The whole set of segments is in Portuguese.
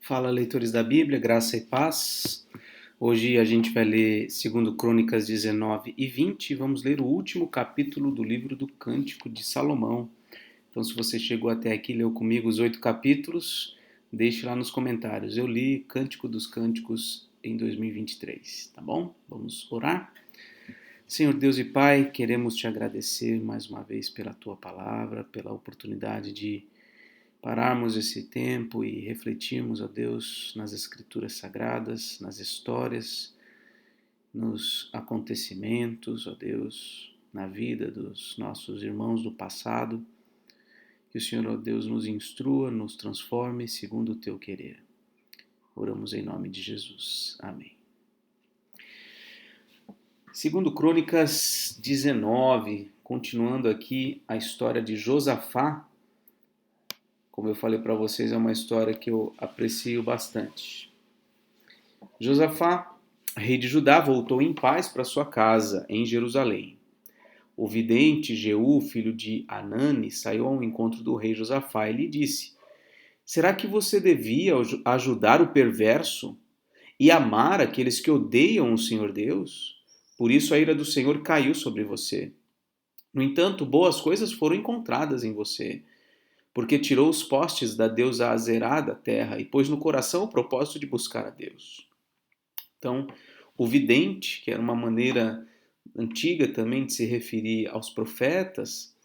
Fala, leitores da Bíblia, graça e paz. Hoje a gente vai ler 2 Crônicas 19 e 20 e vamos ler o último capítulo do livro do Cântico de Salomão. Então, se você chegou até aqui e leu comigo os 8 capítulos, deixe lá nos comentários. Eu li Cântico dos Cânticos em 2023, tá bom? Vamos orar? Senhor Deus e Pai, queremos te agradecer mais uma vez pela tua palavra, pela oportunidade de pararmos esse tempo e refletirmos, ó Deus, nas Escrituras Sagradas, nas histórias, nos acontecimentos, ó Deus, na vida dos nossos irmãos do passado. Que o Senhor, ó Deus, nos instrua, nos transforme segundo o teu querer. Oramos em nome de Jesus. Amém. Segundo Crônicas 19, continuando aqui a história de Josafá. Como eu falei para vocês, é uma história que eu aprecio bastante. Josafá, rei de Judá, voltou em paz para sua casa em Jerusalém. O vidente Jeú, filho de Anani, saiu ao encontro do rei Josafá e lhe disse: Será que você devia ajudar o perverso e amar aqueles que odeiam o Senhor Deus? Por isso a ira do Senhor caiu sobre você. No entanto, boas coisas foram encontradas em você, porque tirou os postes da deusa Azerá da terra e pôs no coração o propósito de buscar a Deus. Então, o vidente, que era uma maneira antiga também de se referir aos profetas,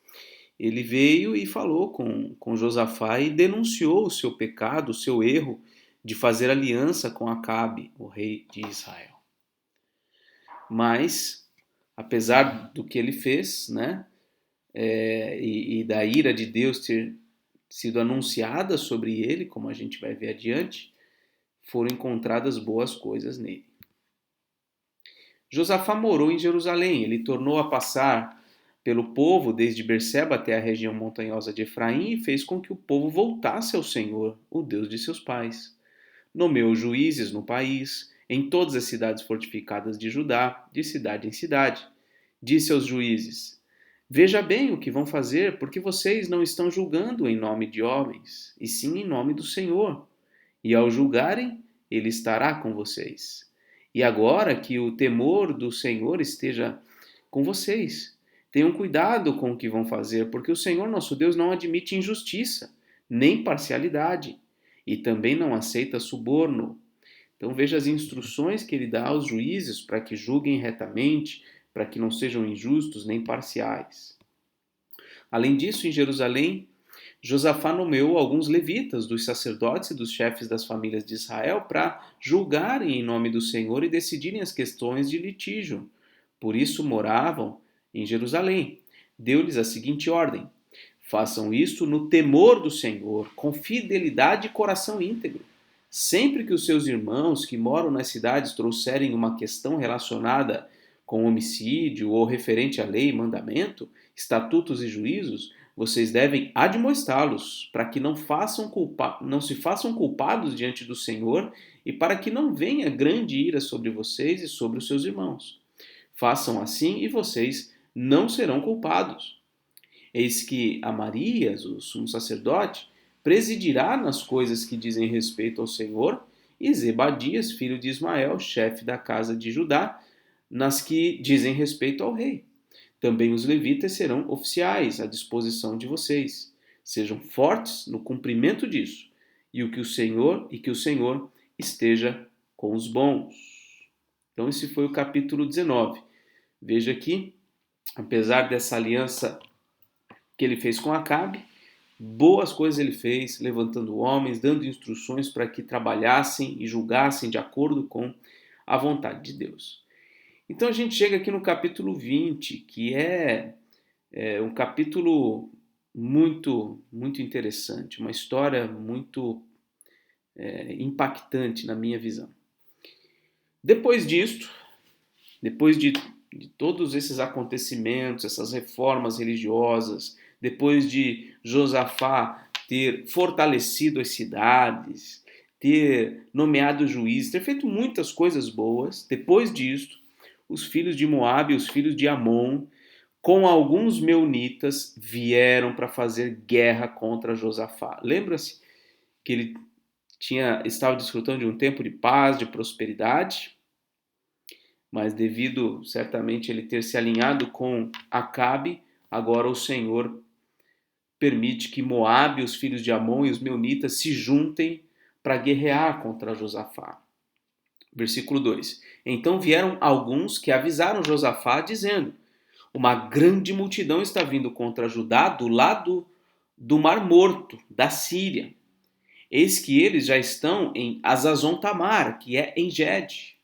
ele veio e falou com Josafá e denunciou o seu pecado, o seu erro de fazer aliança com Acabe, o rei de Israel. Mas, apesar do que ele fez, né, e da ira de Deus ter sido anunciada sobre ele, como a gente vai ver adiante, foram encontradas boas coisas nele. Josafá morou em Jerusalém, ele tornou a passar pelo povo desde Berseba até a região montanhosa de Efraim e fez com que o povo voltasse ao Senhor, o Deus de seus pais. Nomeou juízes no país, em todas as cidades fortificadas de Judá, de cidade em cidade. Disse aos juízes: Veja bem o que vão fazer, porque vocês não estão julgando em nome de homens, e sim em nome do Senhor. E ao julgarem, ele estará com vocês. E agora que o temor do Senhor esteja com vocês, tenham cuidado com o que vão fazer, porque o Senhor nosso Deus não admite injustiça, nem parcialidade, e também não aceita suborno. Então veja as instruções que ele dá aos juízes para que julguem retamente, para que não sejam injustos nem parciais. Além disso, em Jerusalém, Josafá nomeou alguns levitas, dos sacerdotes e dos chefes das famílias de Israel, para julgarem em nome do Senhor e decidirem as questões de litígio. Por isso moravam em Jerusalém. Deu-lhes a seguinte ordem: façam isto no temor do Senhor, com fidelidade e coração íntegro. Sempre que os seus irmãos que moram nas cidades trouxerem uma questão relacionada com homicídio ou referente à lei e mandamento, estatutos e juízos, vocês devem admoestá-los para que não se façam culpados diante do Senhor e para que não venha grande ira sobre vocês e sobre os seus irmãos. Façam assim e vocês não serão culpados. Eis que Amarias, o sumo sacerdote, presidirá nas coisas que dizem respeito ao Senhor, e Zebadias, filho de Ismael, chefe da casa de Judá, nas que dizem respeito ao rei. Também os levitas serão oficiais à disposição de vocês. Sejam fortes no cumprimento disso, e que o Senhor esteja com os bons. Então esse foi o capítulo 19. Veja que, apesar dessa aliança que ele fez com Acabe, boas coisas ele fez, levantando homens, dando instruções para que trabalhassem e julgassem de acordo com a vontade de Deus. Então a gente chega aqui no capítulo 20, que é um capítulo muito interessante, uma história muito impactante na minha visão. Depois disto, depois de todos esses acontecimentos, essas reformas religiosas, depois de Josafá ter fortalecido as cidades, ter nomeado juízes, ter feito muitas coisas boas, depois disto, os filhos de Moabe e os filhos de Amon, com alguns meunitas, vieram para fazer guerra contra Josafá. Lembra-se que ele estava desfrutando de um tempo de paz, de prosperidade, mas devido certamente ele ter se alinhado com Acabe, agora o Senhor permite que Moabe, os filhos de Amon e os meunitas se juntem para guerrear contra Josafá. Versículo 2. Então vieram alguns que avisaram Josafá, dizendo: uma grande multidão está vindo contra Judá do lado do Mar Morto, da Síria. Eis que eles já estão em Azazon Tamar, que é em Gede.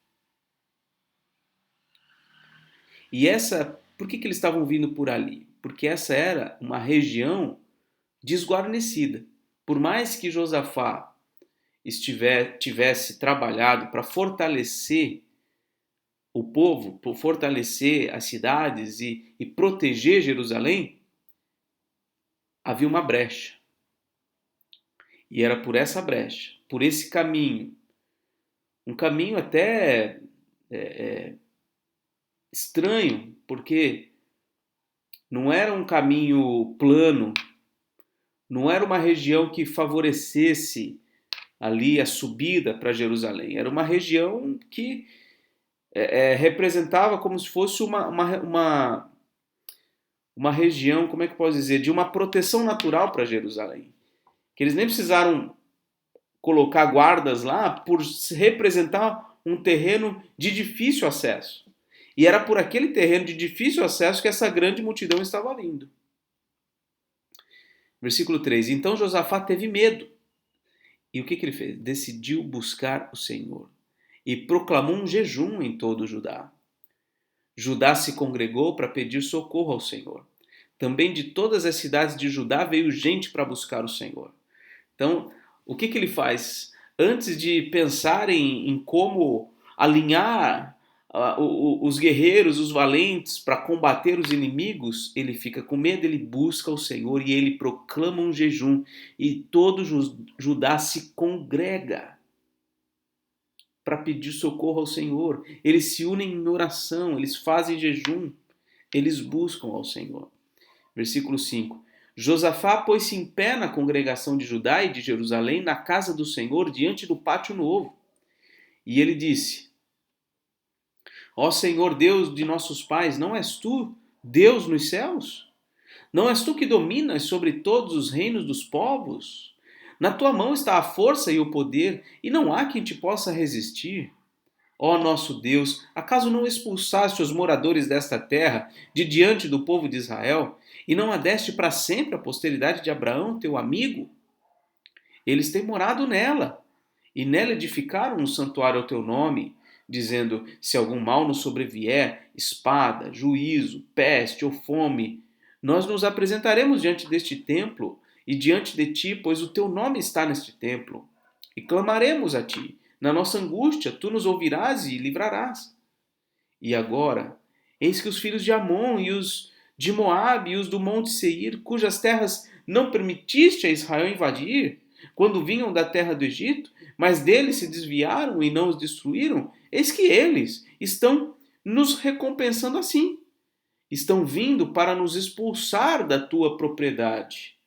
E por que eles estavam vindo por ali? Porque essa era uma região desguarnecida. Por mais que Josafá tivesse trabalhado para fortalecer o povo, por fortalecer as cidades e proteger Jerusalém, havia uma brecha. E era por essa brecha, por esse caminho, um caminho até estranho, porque não era um caminho plano, não era uma região que favorecesse ali a subida para Jerusalém. Era uma região que representava como se fosse uma região, como é que posso dizer, de uma proteção natural para Jerusalém. Que eles nem precisaram colocar guardas lá por representar um terreno de difícil acesso. E era por aquele terreno de difícil acesso que essa grande multidão estava vindo. Versículo 3. Então Josafá teve medo. E o que ele fez? Decidiu buscar o Senhor. E proclamou um jejum em todo o Judá. Judá se congregou para pedir socorro ao Senhor. Também de todas as cidades de Judá veio gente para buscar o Senhor. Então, o que ele faz? Antes de pensar em como alinhar os guerreiros, os valentes, para combater os inimigos, ele fica com medo, ele busca o Senhor e ele proclama um jejum. E todo Judá se congrega para pedir socorro ao Senhor. Eles se unem em oração, eles fazem jejum, eles buscam ao Senhor. Versículo 5. Josafá pôs-se em pé na congregação de Judá e de Jerusalém, na casa do Senhor, diante do pátio novo. E ele disse: ó Senhor Deus de nossos pais, não és tu Deus nos céus? Não és tu que dominas sobre todos os reinos dos povos? Na tua mão está a força e o poder, e não há quem te possa resistir. Ó nosso Deus, acaso não expulsaste os moradores desta terra de diante do povo de Israel, e não a deste para sempre a posteridade de Abraão, teu amigo? Eles têm morado nela, e nela edificaram um santuário ao teu nome, dizendo: se algum mal nos sobrevier, espada, juízo, peste ou fome, nós nos apresentaremos diante deste templo e diante de ti, pois o teu nome está neste templo, e clamaremos a ti. Na nossa angústia, tu nos ouvirás e livrarás. E agora, eis que os filhos de Amon e os de Moabe e os do monte Seir, cujas terras não permitiste a Israel invadir, quando vinham da terra do Egito, mas deles se desviaram e não os destruíram, eis que eles estão nos recompensando assim. Estão vindo para nos expulsar da tua propriedade,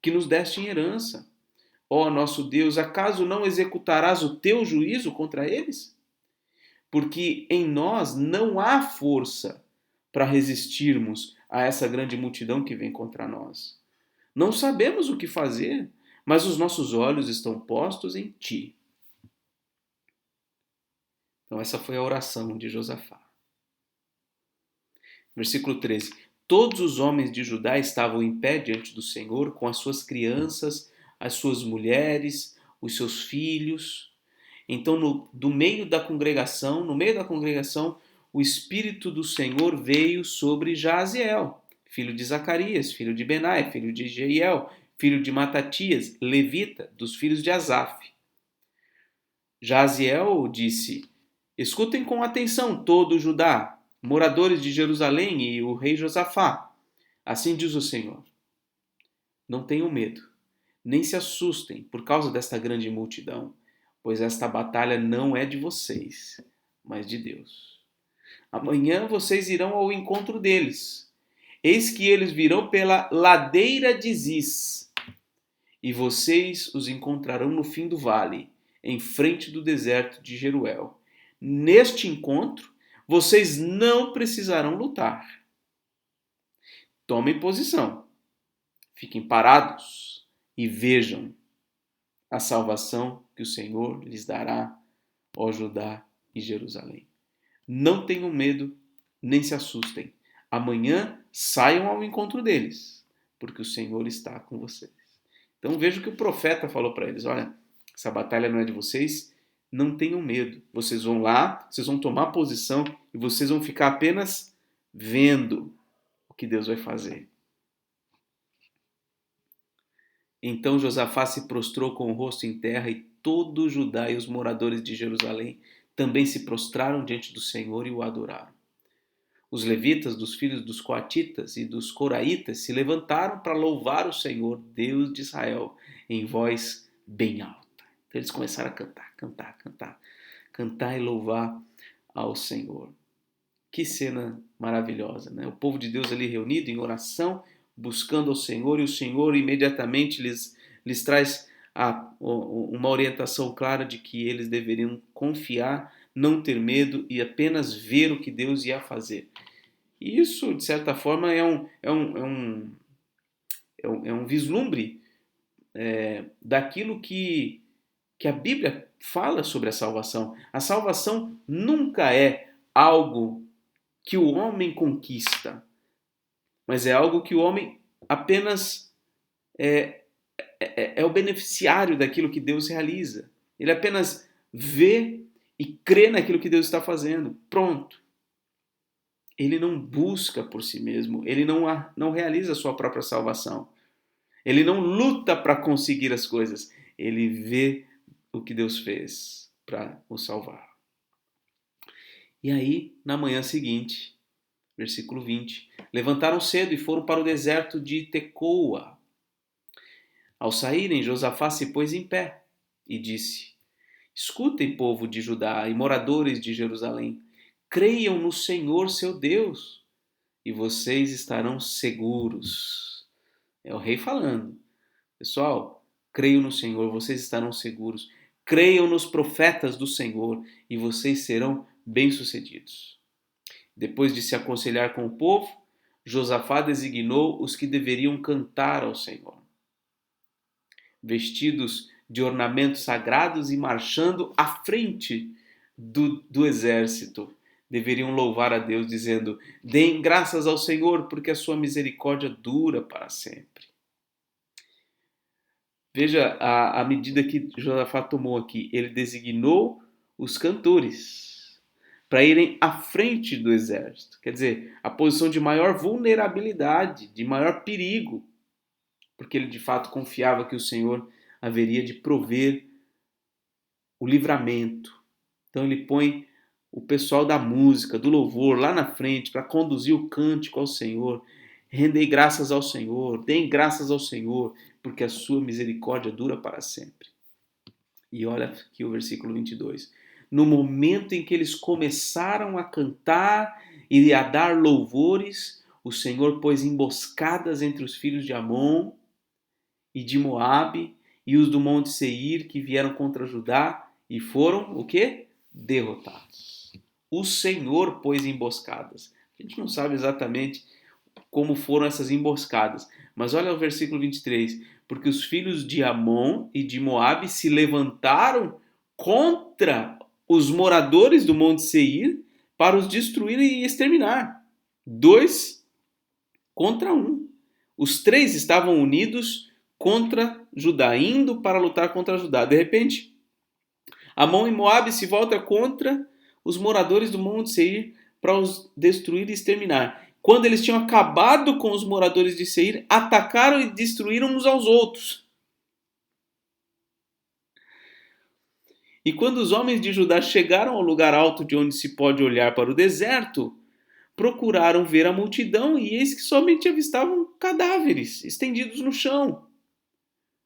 que nos deste em herança. Ó nosso Deus, acaso não executarás o teu juízo contra eles? Porque em nós não há força para resistirmos a essa grande multidão que vem contra nós. Não sabemos o que fazer, mas os nossos olhos estão postos em ti. Então essa foi a oração de Josafá. Versículo 13. Todos os homens de Judá estavam em pé diante do Senhor, com as suas crianças, as suas mulheres, os seus filhos. Então, no meio da congregação, o Espírito do Senhor veio sobre Jaziel, filho de Zacarias, filho de Benai, filho de Jeiel, filho de Matatias, levita, dos filhos de Asaf. Jaziel disse: escutem com atenção todo o Judá, moradores de Jerusalém e o rei Josafá. Assim diz o Senhor: não tenham medo, nem se assustem por causa desta grande multidão, pois esta batalha não é de vocês, mas de Deus. Amanhã vocês irão ao encontro deles. Eis que eles virão pela ladeira de Ziz e vocês os encontrarão no fim do vale, em frente do deserto de Jeruel. Neste encontro, vocês não precisarão lutar. Tomem posição, fiquem parados e vejam a salvação que o Senhor lhes dará, ó Judá e Jerusalém. Não tenham medo, nem se assustem. Amanhã saiam ao encontro deles, porque o Senhor está com vocês. Então veja o que o profeta falou para eles. Olha, essa batalha não é de vocês, não tenham medo. Vocês vão lá, vocês vão tomar posição e vocês vão ficar apenas vendo o que Deus vai fazer. Então Josafá se prostrou com o rosto em terra e todo o Judá e os moradores de Jerusalém também se prostraram diante do Senhor e o adoraram. Os levitas dos filhos dos coatitas e dos coraitas se levantaram para louvar o Senhor, Deus de Israel, em voz bem alta. Então eles começaram a cantar e louvar ao Senhor. Que cena maravilhosa, né? O povo de Deus ali reunido em oração, buscando ao Senhor, e o Senhor imediatamente lhes traz uma orientação clara de que eles deveriam confiar, não ter medo e apenas ver o que Deus ia fazer. E isso, de certa forma, é um vislumbre daquilo que a Bíblia fala sobre a salvação. A salvação nunca é algo que o homem conquista, mas é algo que o homem apenas é o beneficiário daquilo que Deus realiza. Ele apenas vê e crê naquilo que Deus está fazendo. Pronto. Ele não busca por si mesmo, ele não realiza a sua própria salvação. Ele não luta para conseguir as coisas, ele vê o que Deus fez para o salvar. E aí, na manhã seguinte, versículo 20, levantaram cedo e foram para o deserto de Tecoa. Ao saírem, Josafá se pôs em pé e disse: Escutem, povo de Judá e moradores de Jerusalém, creiam no Senhor seu Deus e vocês estarão seguros. É o rei falando. Pessoal, creiam no Senhor, vocês estarão seguros. Creiam nos profetas do Senhor e vocês serão bem-sucedidos. Depois de se aconselhar com o povo, Josafá designou os que deveriam cantar ao Senhor. Vestidos de ornamentos sagrados e marchando à frente do exército, deveriam louvar a Deus, dizendo: Deem graças ao Senhor, porque a sua misericórdia dura para sempre. Veja a medida que Josafá tomou aqui. Ele designou os cantores para irem à frente do exército. Quer dizer, a posição de maior vulnerabilidade, de maior perigo, porque ele de fato confiava que o Senhor haveria de prover o livramento. Então ele põe o pessoal da música, do louvor lá na frente para conduzir o cântico ao Senhor. Rendei graças ao Senhor, deem graças ao Senhor, porque a sua misericórdia dura para sempre. E olha aqui o versículo 22. No momento em que eles começaram a cantar e a dar louvores, o Senhor pôs emboscadas entre os filhos de Amon e de Moabe e os do monte Seir que vieram contra Judá e foram o quê? Derrotados. O Senhor pôs emboscadas. A gente não sabe exatamente como foram essas emboscadas, mas olha o versículo 23. Porque os filhos de Amon e de Moabe se levantaram contra os moradores do monte Seir para os destruir e exterminar. 2 contra 1. Os 3 estavam unidos contra Judá, indo para lutar contra Judá. De repente, Amon e Moabe se voltam contra os moradores do monte Seir para os destruir e exterminar. Quando eles tinham acabado com os moradores de Seir, atacaram e destruíram uns aos outros. E quando os homens de Judá chegaram ao lugar alto de onde se pode olhar para o deserto, procuraram ver a multidão e eis que somente avistavam cadáveres estendidos no chão.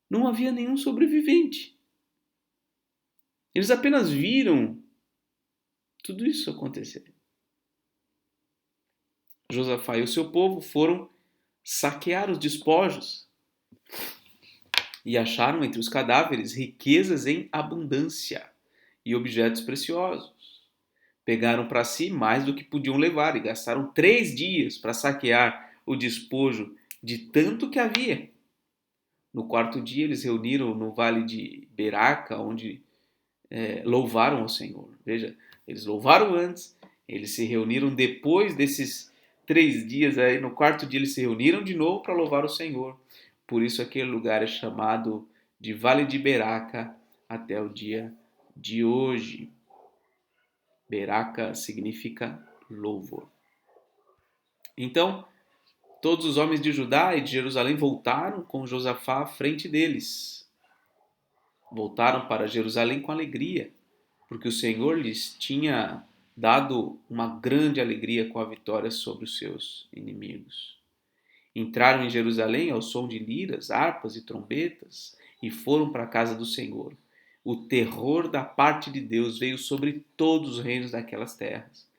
Não havia nenhum sobrevivente. Eles apenas viram tudo isso acontecer. Josafá e o seu povo foram saquear os despojos. E acharam entre os cadáveres riquezas em abundância e objetos preciosos. Pegaram para si mais do que podiam levar e gastaram 3 dias para saquear o despojo de tanto que havia. No quarto dia, eles reuniram no vale de Beraca, onde louvaram ao Senhor. Veja, eles louvaram antes, eles se reuniram depois desses 3 dias. Aí, no quarto dia, eles se reuniram de novo para louvar o Senhor. Por isso, aquele lugar é chamado de Vale de Beraca até o dia de hoje. Beraca significa louvor. Então, todos os homens de Judá e de Jerusalém voltaram com Josafá à frente deles. Voltaram para Jerusalém com alegria, porque o Senhor lhes tinha dado uma grande alegria com a vitória sobre os seus inimigos. Entraram em Jerusalém ao som de liras, harpas e trombetas e foram para a casa do Senhor. O terror da parte de Deus veio sobre todos os reinos daquelas terras,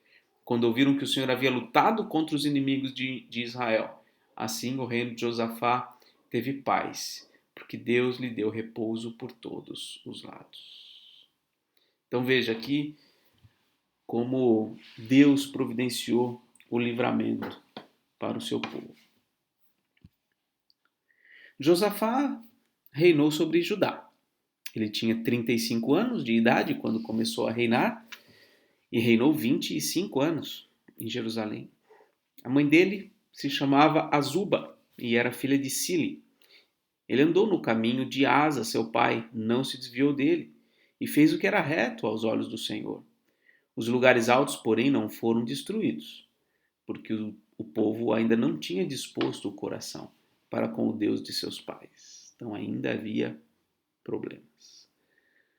quando ouviram que o Senhor havia lutado contra os inimigos de Israel. Assim o reino de Josafá teve paz, porque Deus lhe deu repouso por todos os lados. Então veja aqui como Deus providenciou o livramento para o seu povo. Josafá reinou sobre Judá. Ele tinha 35 anos de idade quando começou a reinar e reinou 25 anos em Jerusalém. A mãe dele se chamava Azuba e era filha de Sili. Ele andou no caminho de Asa, seu pai, não se desviou dele e fez o que era reto aos olhos do Senhor. Os lugares altos, porém, não foram destruídos, porque o povo ainda não tinha disposto o coração para com o Deus de seus pais. Então ainda havia problemas.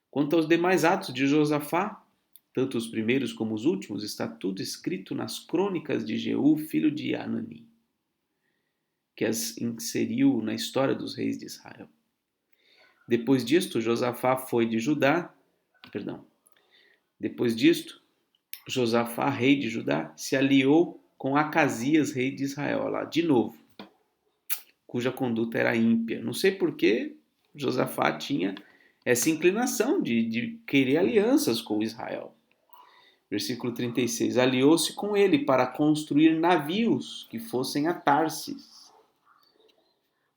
Quanto aos demais atos de Josafá, tanto os primeiros como os últimos, está tudo escrito nas crônicas de Jeú, filho de Anani, que as inseriu na história dos reis de Israel. Depois disto, Josafá, rei de Judá, se aliou com Acasias, rei de Israel, lá de novo, cuja conduta era ímpia. Não sei por que Josafá tinha essa inclinação de querer alianças com Israel. Versículo 36. Aliou-se com ele para construir navios que fossem a Tarsis.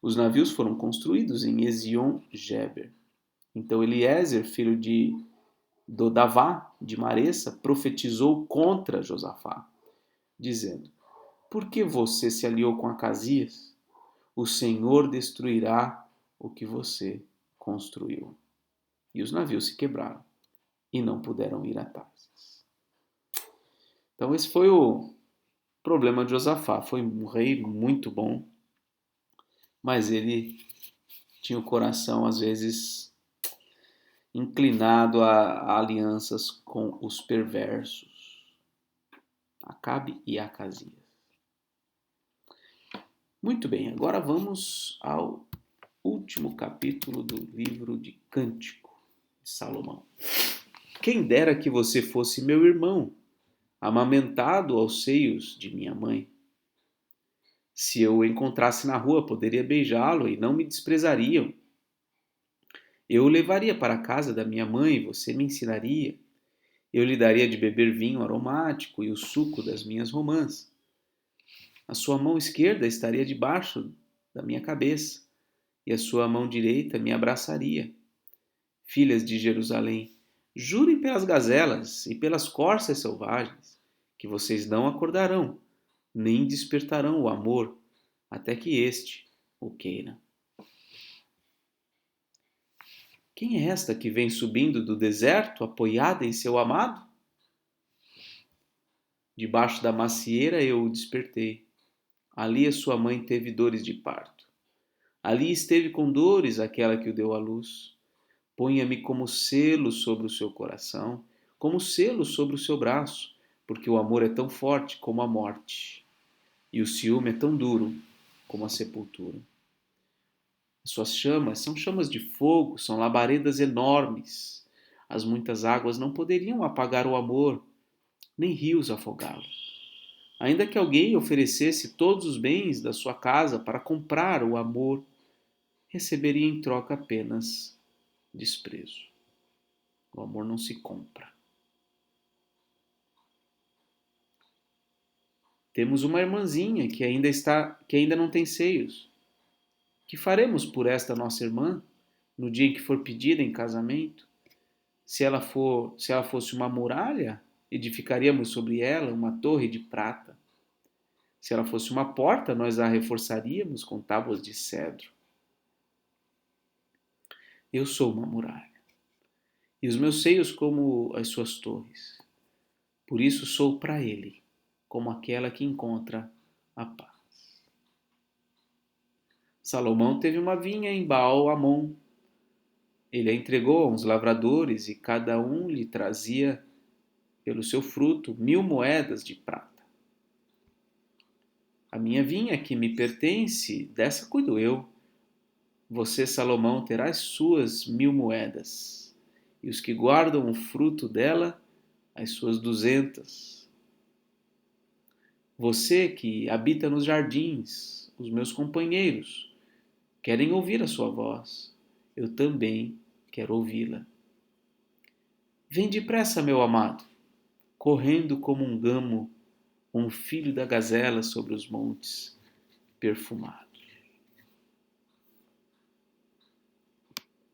Os navios foram construídos em Ezion-Geber. Então Eliezer, filho de Dodavá, de Maressa, profetizou contra Josafá, dizendo: Por que você se aliou com Acasias? O Senhor destruirá o que você construiu. E os navios se quebraram e não puderam ir a Tarsis. Então esse foi o problema de Josafá. Foi um rei muito bom, mas ele tinha o coração às vezes inclinado a alianças com os perversos, Acabe e Acasias. Muito bem, agora vamos ao último capítulo do livro de Cântico de Salomão. Quem dera que você fosse meu irmão, amamentado aos seios de minha mãe. Se eu o encontrasse na rua, poderia beijá-lo e não me desprezariam. Eu o levaria para a casa da minha mãe e você me ensinaria. Eu lhe daria de beber vinho aromático e o suco das minhas romãs. A sua mão esquerda estaria debaixo da minha cabeça e a sua mão direita me abraçaria. Filhas de Jerusalém, jurem pelas gazelas e pelas corças selvagens que vocês não acordarão, nem despertarão o amor, até que este o queira. Quem é esta que vem subindo do deserto, apoiada em seu amado? Debaixo da macieira eu o despertei. Ali a sua mãe teve dores de parto. Ali esteve com dores aquela que o deu à luz. Ponha-me como selo sobre o seu coração, como selo sobre o seu braço, porque o amor é tão forte como a morte, e o ciúme é tão duro como a sepultura. As suas chamas são chamas de fogo, são labaredas enormes. As muitas águas não poderiam apagar o amor, nem rios afogá-lo. Ainda que alguém oferecesse todos os bens da sua casa para comprar o amor, receberia em troca apenas desprezo. O amor não se compra. Temos uma irmãzinha que ainda não tem seios. Que faremos por esta nossa irmã no dia em que for pedida em casamento? Se ela fosse uma muralha, edificaríamos sobre ela uma torre de prata. Se ela fosse uma porta, nós a reforçaríamos com tábuas de cedro. Eu sou uma muralha, e os meus seios como as suas torres. Por isso sou para ele, como aquela que encontra a paz. Salomão teve uma vinha em Baal-Hamon. Ele a entregou a uns lavradores e cada um lhe trazia pelo seu fruto 1.000 moedas de prata. A minha vinha que me pertence, dessa cuido eu. Você, Salomão, terá as suas 1.000 moedas, e os que guardam o fruto dela, as suas 200. Você que habita nos jardins, os meus companheiros, querem ouvir a sua voz. Eu também quero ouvi-la. Vem depressa, meu amado, correndo como um gamo, um filho da gazela sobre os montes perfumados.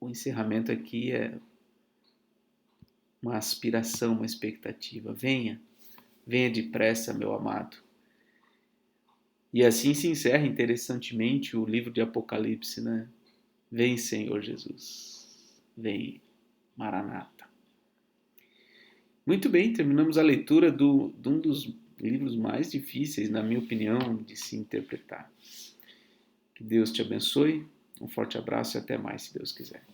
O encerramento aqui é uma aspiração, uma expectativa. Venha, venha depressa, meu amado. E assim se encerra interessantemente o livro de Apocalipse, né? Vem, Senhor Jesus. Vem, Maranata. Muito bem, terminamos a leitura de um dos livros mais difíceis, na minha opinião, de se interpretar. Que Deus te abençoe. Um forte abraço e até mais, se Deus quiser.